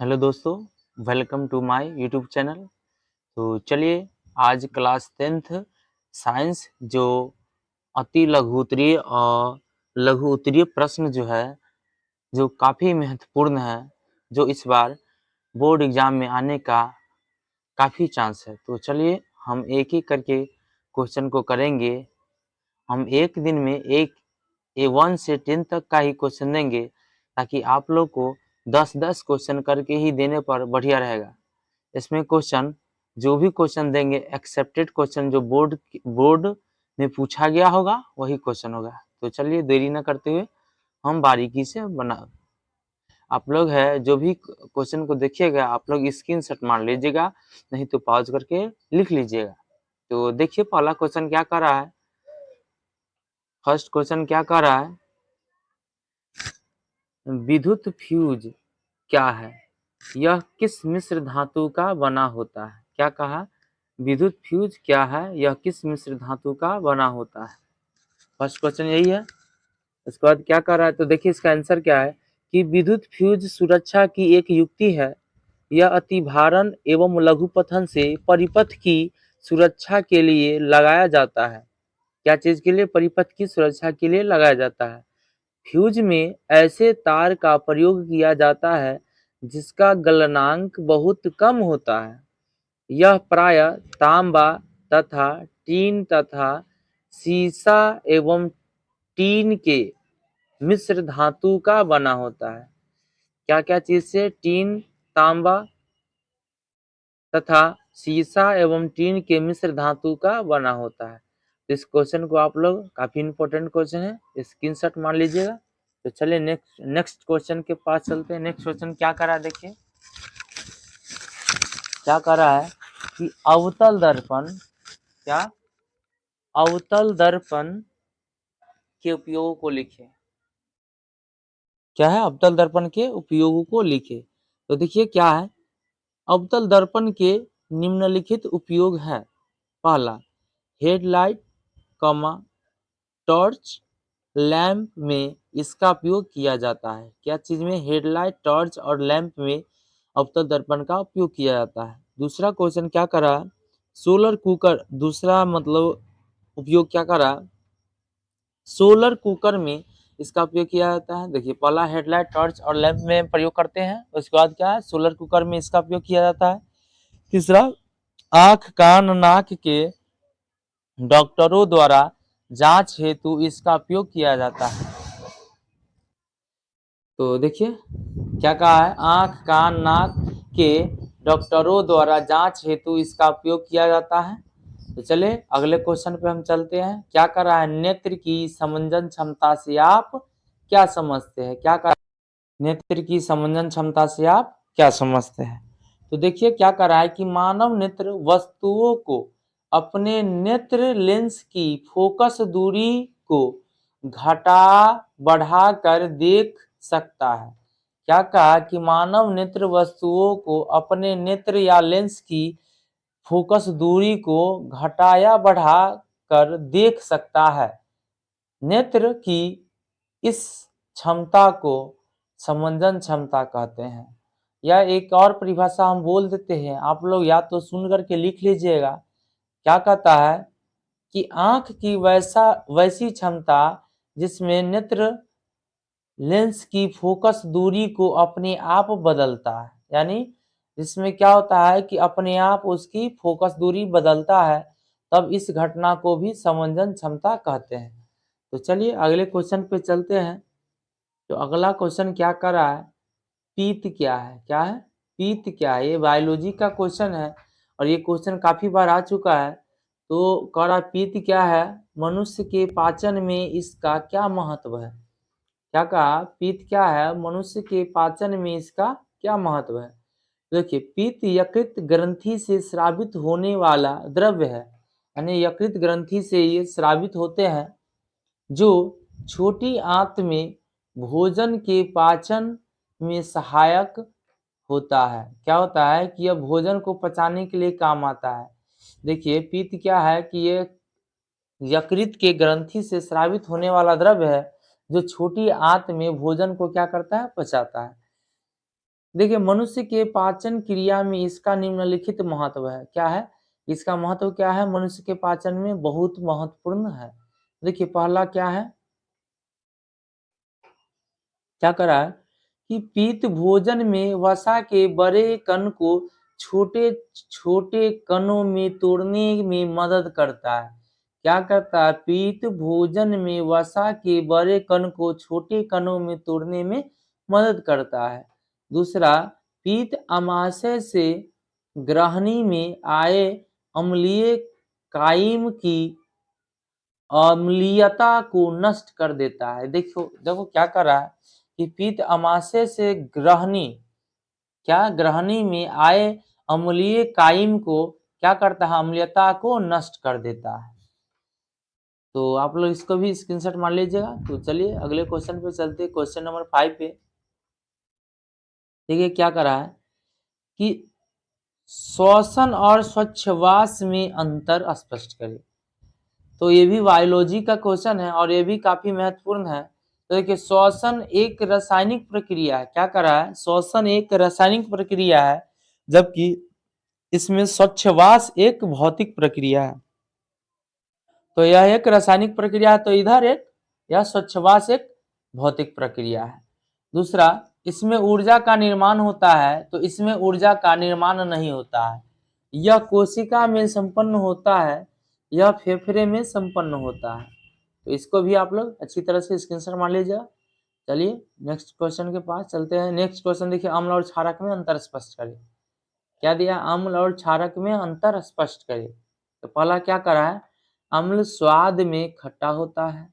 Hello दोस्तों, welcome to my YouTube channel. तो चलिए आज क्लास 10th साइंस जो अति लघु और लघु उत्तरीय प्रश्न जो है जो काफ़ी महत्वपूर्ण है, जो इस बार बोर्ड एग्जाम में आने का काफ़ी चांस है। तो चलिए हम एक एक करके क्वेश्चन को करेंगे। हम एक दिन में एक A1 से 10 तक का ही क्वेश्चन देंगे ताकि आप लोग को 10-10 क्वेश्चन करके ही देने पर बढ़िया रहेगा। इसमें क्वेश्चन जो भी क्वेश्चन देंगे एक्सेप्टेड क्वेश्चन जो बोर्ड में पूछा गया होगा वही क्वेश्चन होगा। तो चलिए देरी न करते हुए हम बारीकी से बना आप लोग है जो भी क्वेश्चन को देखिएगा आप लोग स्क्रीनशॉट मार लीजिएगा, नहीं तो पॉज करके लिख लीजिएगा। तो देखिए पहला क्वेश्चन क्या कर रहा है। फर्स्ट क्वेश्चन क्या कर रहा है, विद्युत फ्यूज क्या है, यह किस मिश्र धातु का बना होता है। क्या कहा, विद्युत फ्यूज क्या है, यह किस मिश्र धातु का बना होता है। फर्स्ट क्वेश्चन यही है। उसके बाद क्या कर रहा है, तो देखिए इसका आंसर क्या है कि विद्युत फ्यूज सुरक्षा की एक युक्ति है। यह अतिभारण एवं लघुपथन से परिपथ की सुरक्षा के लिए लगाया जाता है। क्या चीज के लिए, परिपथ की सुरक्षा के लिए लगाया जाता है। फ्यूज में ऐसे तार का प्रयोग किया जाता है जिसका गलनांक बहुत कम होता है। यह प्रायः तांबा तथा टीन तथा सीसा एवं टीन के मिश्र धातु का बना होता है। क्या क्या चीज से, टीन, तांबा तथा सीसा एवं टीन के मिश्र धातु का बना होता है। इस क्वेश्चन को आप लोग, काफी इंपॉर्टेंट क्वेश्चन है, स्क्रीनशॉट मार लीजिएगा। तो चलिए नेक्स्ट क्वेश्चन के पास चलते हैं। नेक्स्ट क्वेश्चन क्या करा है, देखिए क्या करा है कि अवतल दर्पण, क्या, अवतल दर्पण के उपयोगों को लिखे। क्या है, अवतल दर्पण के उपयोगों को लिखे। तो देखिए क्या है, अवतल दर्पण के निम्नलिखित उपयोग है। पहला, हेडलाइट, टॉर्च, लैंप में इसका उपयोग किया जाता है। क्या चीज में, हेडलाइट, टॉर्च और लैंप में अवतल दर्पण का उपयोग किया जाता है। दूसरा क्वेश्चन क्या करा, सोलर कुकर, दूसरा मतलब उपयोग क्या करा, सोलर कुकर में इसका उपयोग किया जाता है। देखिए पहला हेडलाइट, टॉर्च और लैंप में प्रयोग करते हैं। उसके बाद क्या है, सोलर कुकर में इसका उपयोग किया जाता है। तीसरा, आंख, कान, नाक के डॉक्टरों द्वारा जांच हेतु इसका उपयोग किया जाता है। तो देखिए क्या कहा है, आंख, कान, नाक के डॉक्टरों द्वारा जांच हेतु इसका उपयोग किया जाता है। तो चले अगले क्वेश्चन पे हम चलते हैं। क्या कर रहा है, नेत्र की समंजन क्षमता से आप क्या समझते हैं। क्या कर, नेत्र की समंजन क्षमता से आप क्या समझते हैं। तो देखिए क्या कर रहा है कि मानव नेत्र वस्तुओं को अपने नेत्र लेंस की फोकस दूरी को घटा बढ़ा कर देख सकता है। क्या कहा कि मानव नेत्र वस्तुओं को अपने नेत्र या लेंस की फोकस दूरी को घटा या बढ़ा कर देख सकता है। नेत्र की इस क्षमता को समंजन क्षमता कहते हैं। या एक और परिभाषा हम बोल देते हैं, आप लोग या तो सुन करके लिख लीजिएगा। क्या कहता है कि आंख की वैसी क्षमता जिसमें नेत्र लेंस की फोकस दूरी को अपने आप बदलता है। यानी इसमें क्या होता है कि अपने आप उसकी फोकस दूरी बदलता है, तब इस घटना को भी समंजन क्षमता कहते हैं। तो चलिए अगले क्वेश्चन पे चलते हैं। तो अगला क्वेश्चन क्या कर रहा है, पीत क्या है। क्या है, पीत क्या है। ये बायोलॉजी का क्वेश्चन है और ये क्वेश्चन काफी बार आ चुका है। तो कह रहा पीत क्या है, मनुष्य के पाचन में इसका क्या महत्व है। क्या कहा, पीत क्या है, मनुष्य के पाचन में इसका क्या महत्व है। देखिए पित्त यकृत ग्रंथि से स्रावित होने वाला द्रव्य है। यानी यकृत ग्रंथि से ये स्रावित होते हैं, जो छोटी आंत में भोजन के पाचन में सहायक होता है। क्या होता है कि यह भोजन को पचाने के लिए काम आता है। देखिए पित्त क्या है कि ये यकृत के ग्रंथि से स्रावित होने वाला द्रव्य है, जो छोटी आंत में भोजन को क्या करता है, पचाता है। देखिए मनुष्य के पाचन क्रिया में इसका निम्नलिखित महत्व है। क्या है इसका महत्व? क्या है? मनुष्य के पाचन में बहुत महत्वपूर्ण है। देखिए पहला क्या है, क्या करा है कि पीत भोजन में वसा के बड़े कण को छोटे छोटे कणों में तोड़ने में मदद करता है। क्या करता है? पीत भोजन में वसा के बड़े कण को छोटे कणों में तोड़ने में मदद करता है। दूसरा, पीत अमाशय से ग्रहणी में आए अम्लीय कायम की अम्लीयता को नष्ट कर देता है। देखो देखो क्या कर रहा है कि पीत अमाशय से ग्रहणी में आए अम्लीय कायम को क्या करता है? अम्लीयता को नष्ट कर देता है। तो आप लोग इसको भी स्क्रीनशॉट मार लीजिएगा। तो चलिए अगले क्वेश्चन पे चलते हैं, क्वेश्चन नंबर 5 पे। देखिए क्या कर रहा है कि श्वसन और स्वच्छवास में अंतर स्पष्ट करें। तो ये भी बायोलॉजी का क्वेश्चन है और ये भी काफी महत्वपूर्ण है। तो देखिए श्वसन एक रासायनिक प्रक्रिया है। क्या कर रहा है? श्वसन एक रासायनिक प्रक्रिया है, जबकि इसमें स्वच्छवास एक भौतिक प्रक्रिया है। तो यह एक रासायनिक प्रक्रिया है, तो इधर एक, यह स्वच्छवास एक भौतिक प्रक्रिया है। दूसरा, इसमें ऊर्जा का निर्माण होता है, तो इसमें ऊर्जा का निर्माण नहीं होता है। यह कोशिका में संपन्न होता है, यह फेफड़े में संपन्न होता है। तो इसको भी आप लोग अच्छी तरह से स्क्रीनशॉट मार लीजिएगा। चलिए नेक्स्ट क्वेश्चन के पास चलते हैं। नेक्स्ट क्वेश्चन देखिए, अम्ल और क्षारक में अंतर स्पष्ट करें। क्या दिया? अम्ल और क्षारक में अंतर स्पष्ट करें। तो पहला क्या करा है? अम्ल स्वाद में खट्टा होता है,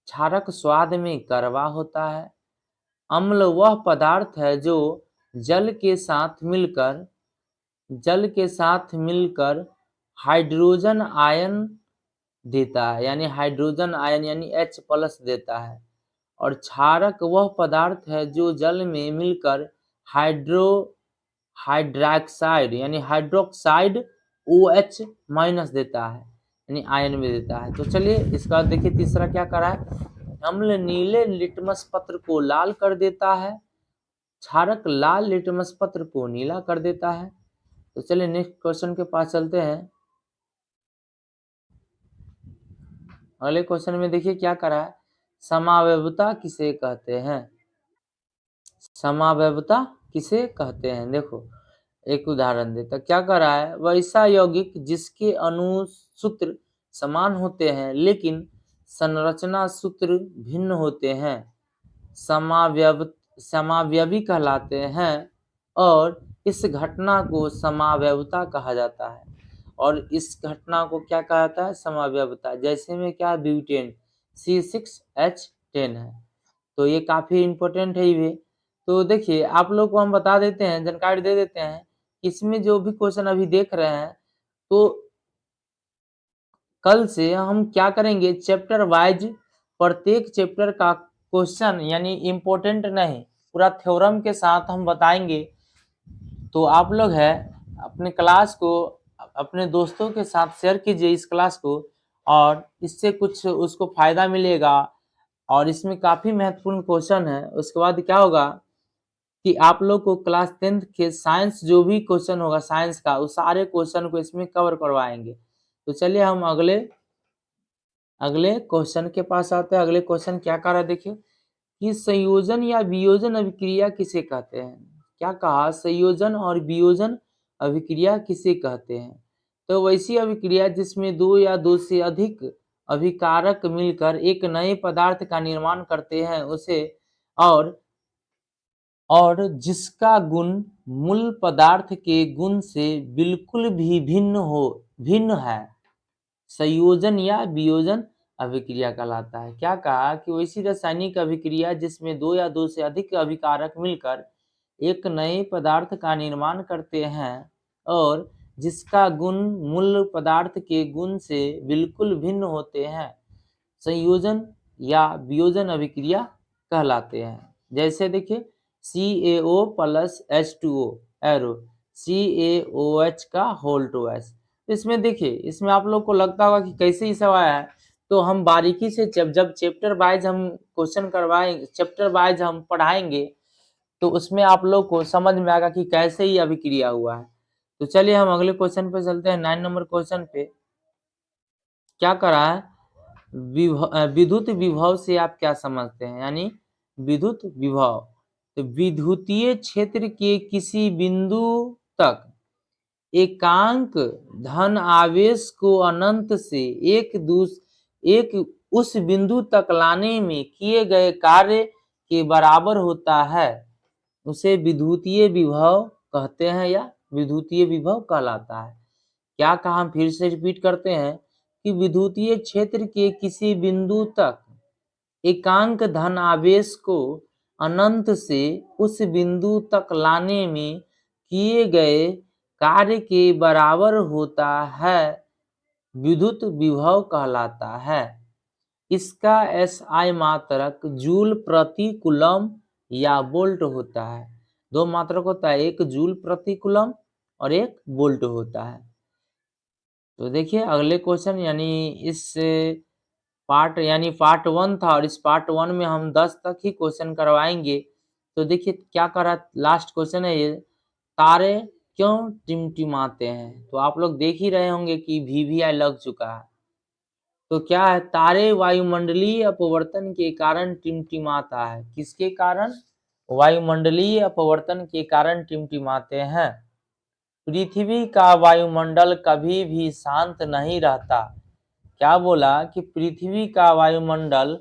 क्षारक स्वाद में कड़वा होता है। अम्ल वह पदार्थ है जो जल के साथ मिलकर हाइड्रोजन आयन देता है, यानी हाइड्रोजन आयन यानी H+ देता है। और क्षारक वह पदार्थ है जो जल में मिलकर हाइड्रोक्साइड यानी हाइड्रोक्साइड OH- देता है, यानी आयन में देता है। तो चलिए इसका बाद देखिए तीसरा क्या करा है। अम्ल नीले लिटमस पत्र को लाल कर देता है, क्षारक लाल लिटमस पत्र को नीला कर देता है। तो चलिए नेक्स्ट क्वेश्चन के पास चलते हैं। अगले क्वेश्चन में देखिए क्या करा है। समावयवता किसे कहते हैं? समावयवता किसे कहते हैं? देखो एक उदाहरण देता, क्या कर रहा है। वैसा यौगिक जिसके अणुसूत्र समान होते हैं लेकिन संरचना सूत्र भिन्न होते हैं समावयवी कहलाते हैं, और इस घटना को समावयवता कहा जाता है। और इस घटना को क्या कहा जाता है? समावयवता। जैसे में क्या, ब्यूटेन C6H10 है। तो ये काफी इंपॉर्टेंट है ये। तो देखिए आप लोग को हम बता देते हैं, जानकारी दे देते हैं, इसमें जो भी क्वेश्चन अभी देख रहे हैं, तो कल से हम क्या करेंगे, चैप्टर वाइज प्रत्येक चैप्टर का क्वेश्चन यानी इम्पोर्टेंट नहीं, पूरा थ्योरम के साथ हम बताएंगे। तो आप लोग है अपने क्लास को अपने दोस्तों के साथ शेयर कीजिए इस क्लास को, और इससे कुछ उसको फायदा मिलेगा। और इसमें काफी महत्वपूर्ण क्वेश्चन है। उसके बाद क्या होगा कि आप लोग को क्लास 10th के साइंस जो भी क्वेश्चन होगा साइंस का, उस सारे क्वेश्चन को इसमें कवर करवाएंगे। तो चलिए हम अगले क्वेश्चन के पास आते हैं। अगले क्वेश्चन क्या कर रहा है देखिए कि संयोजन या वियोजन अभिक्रिया किसे कहते हैं? क्या कहा? संयोजन और वियोजन अभिक्रिया किसे कहते हैं? तो वैसी अभिक्रिया जिसमें दो या दो से अधिक अभिकारक मिलकर एक नए पदार्थ का निर्माण करते हैं उसे, और जिसका गुण मूल पदार्थ के गुण से बिल्कुल भी भिन्न है, संयोजन या वियोजन अभिक्रिया कहलाता है। क्या कहा कि वैसी रासायनिक अभिक्रिया जिसमें दो या दो से अधिक अभिकारक मिलकर एक नए पदार्थ का निर्माण करते हैं और जिसका गुण मूल पदार्थ के गुण से बिल्कुल भिन्न होते हैं, संयोजन या वियोजन अभिक्रिया कहलाते हैं। जैसे देखिए CaO+H2O एरो CaOH का होल 2s। इसमें देखिए, इसमें आप लोग को लगता होगा कि कैसे ही सब आया है, तो हम बारीकी से जब चैप्टर वाइज हम क्वेश्चन करवाएंगे, चैप्टर वाइज हम पढ़ाएंगे, तो उसमें आप लोग को समझ में आएगा कि कैसे ये अभिक्रिया हुआ है। तो चलिए हम अगले क्वेश्चन पे चलते हैं। 9 नंबर क्वेश्चन पे क्या करा है, विद्युत विभव से आप क्या समझते हैं, यानी विद्युत विभव। तो विद्युतीय क्षेत्र के किसी बिंदु तक एकांक धन आवेश को अनंत से एक उस बिंदु तक लाने में किए गए कार्य के बराबर होता है, उसे विद्युतीय विभव कहते हैं या विद्युतीय विभव कहलाता है। क्या कहा, हम फिर से रिपीट करते हैं कि विद्युतीय क्षेत्र के किसी बिंदु तक एकांक धन आवेश को अनंत से उस बिंदु तक लाने में किए गए कार्य के बराबर होता है, विद्युत विभव कहलाता है। इसका SI मात्रक जूल प्रति कूलम या वोल्ट होता है। दो मात्रक होता है, एक जूल प्रति कूलम और एक वोल्ट होता है। तो देखिए अगले क्वेश्चन, यानी इस पार्ट 1 था और इस पार्ट 1 में हम 10 तक ही क्वेश्चन करवाएंगे। तो देखिए क्या करा, लास्ट क्वेश्चन है ये, तारे क्यों टिमटिमाते हैं। तो आप लोग देख ही रहे होंगे कि VVI लग चुका है। तो क्या है, तारे वायुमंडलीय अपवर्तन के कारण टिमटिमाता है। किसके कारण, वायुमंडलीय अपवर्तन के कारण टिमटिमाते हैं। पृथ्वी का वायुमंडल कभी भी शांत नहीं रहता। क्या बोला कि पृथ्वी का वायुमंडल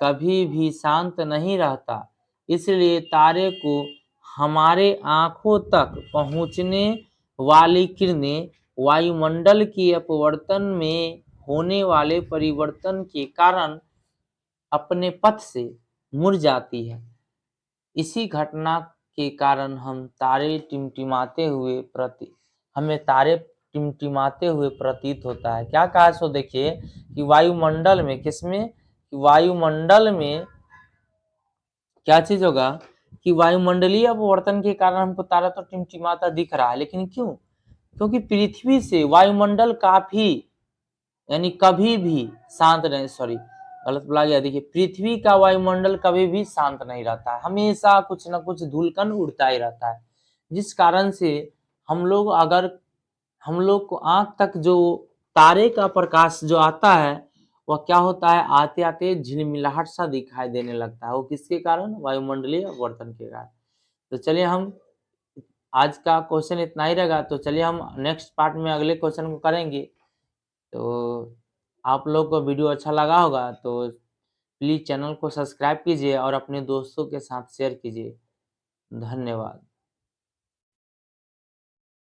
कभी भी शांत नहीं रहता, इसलिए तारे को हमारे आंखों तक पहुंचने वाली किरणें वायुमंडल के अपवर्तन में होने वाले परिवर्तन के कारण अपने पथ से मुड़ जाती है। इसी घटना के कारण हमें तारे टिमटिमाते हुए प्रतीत होता है। क्या कहा, सो देखिए कि वायुमंडल में, किसमें, वायुमंडल में क्या चीज होगा कि वायुमंडलीय अपवर्तन के कारण हमको तारा तो टिमटिमाता दिख रहा है, लेकिन क्यों, क्योंकि पृथ्वी से वायुमंडल काफी, यानी कभी भी शांत नहीं, सॉरी गलत बोला गया। देखिए पृथ्वी का वायुमंडल कभी भी शांत नहीं रहता है, हमेशा कुछ न कुछ धूलकण उड़ता ही रहता है, जिस कारण से हम लोग को आंख तक जो तारे का प्रकाश जो आता है वह क्या होता है, आते आते झिलमिलाहट सा दिखाई देने लगता है। वो किसके कारण, वायुमंडलीय अपवर्तन के कारण। तो चलिए हम आज का क्वेश्चन इतना ही रहेगा। तो चलिए हम नेक्स्ट पार्ट में अगले क्वेश्चन को करेंगे। तो आप लोग को वीडियो अच्छा लगा होगा तो प्लीज़ चैनल को सब्सक्राइब कीजिए और अपने दोस्तों के साथ शेयर कीजिए। धन्यवाद।